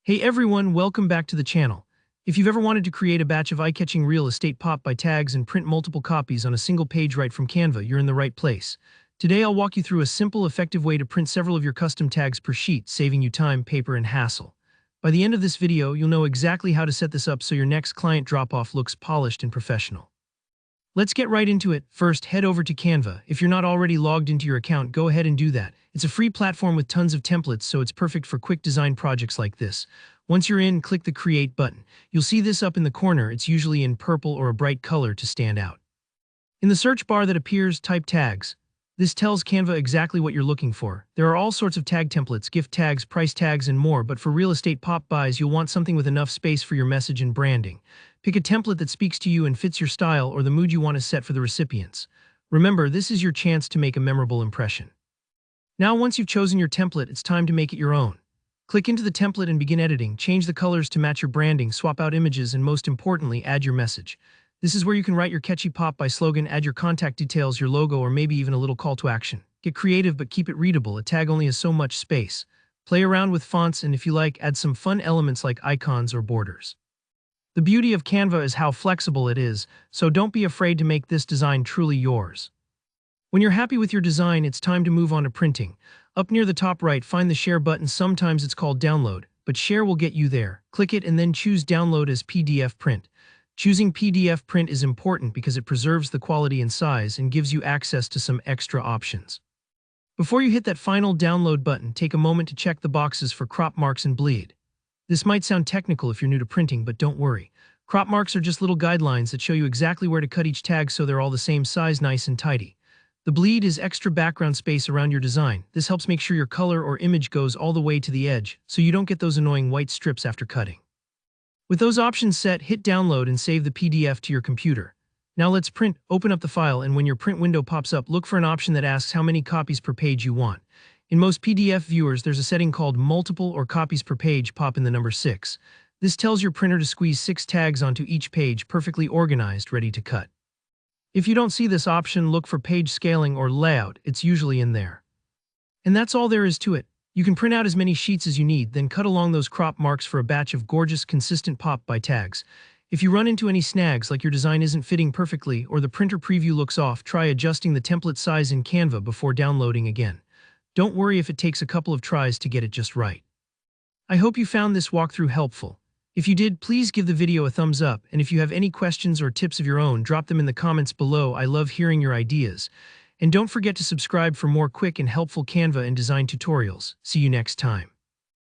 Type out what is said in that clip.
Hey everyone, welcome back to the channel. If you've ever wanted to create a batch of eye-catching real estate pop by tags and print multiple copies on a single page right from Canva, you're in the right place. Today I'll walk you through a simple, effective way to print several of your custom tags per sheet, saving you time, paper, and hassle. By the end of this video, you'll know exactly how to set this up so your next client drop-off looks polished and professional. Let's get right into it. First, head over to Canva. If you're not already logged into your account, go ahead and do that. It's a free platform with tons of templates, so it's perfect for quick design projects like this. Once you're in, click the Create button. You'll see this up in the corner. It's usually in purple or a bright color to stand out. In the search bar that appears, type tags. This tells Canva exactly what you're looking for. There are all sorts of tag templates, gift tags, price tags, and more, but for real estate pop buys, you'll want something with enough space for your message and branding. Pick a template that speaks to you and fits your style or the mood you want to set for the recipients. Remember, this is your chance to make a memorable impression. Now, once you've chosen your template, it's time to make it your own. Click into the template and begin editing. Change the colors to match your branding, swap out images, and most importantly, add your message. This is where you can write your catchy pop by slogan, add your contact details, your logo, or maybe even a little call to action. Get creative, but keep it readable. A tag only has so much space. Play around with fonts, and if you like, add some fun elements like icons or borders. The beauty of Canva is how flexible it is, so don't be afraid to make this design truly yours. When you're happy with your design, it's time to move on to printing. Up near the top right, find the Share button. Sometimes it's called Download, but Share will get you there. Click it and then choose Download as PDF print. Choosing PDF print is important because it preserves the quality and size and gives you access to some extra options. Before you hit that final Download button, take a moment to check the boxes for crop marks and bleed. This might sound technical if you're new to printing, but don't worry. Crop marks are just little guidelines that show you exactly where to cut each tag so they're all the same size, nice and tidy. The bleed is extra background space around your design. This helps make sure your color or image goes all the way to the edge, so you don't get those annoying white strips after cutting. With those options set, hit Download and save the PDF to your computer. Now let's print. Open up the file, and when your print window pops up, look for an option that asks how many copies per page you want. In most PDF viewers, there's a setting called Multiple or Copies per Page. Pop in the number 6. This tells your printer to squeeze 6 tags onto each page, perfectly organized, ready to cut. If you don't see this option, look for Page Scaling or Layout. It's usually in there. And that's all there is to it. You can print out as many sheets as you need, then cut along those crop marks for a batch of gorgeous, consistent pop by tags. If you run into any snags, like your design isn't fitting perfectly or the printer preview looks off, try adjusting the template size in Canva before downloading again. Don't worry if it takes a couple of tries to get it just right. I hope you found this walkthrough helpful. If you did, please give the video a thumbs up, and if you have any questions or tips of your own, drop them in the comments below. I love hearing your ideas. And don't forget to subscribe for more quick and helpful Canva and design tutorials. See you next time.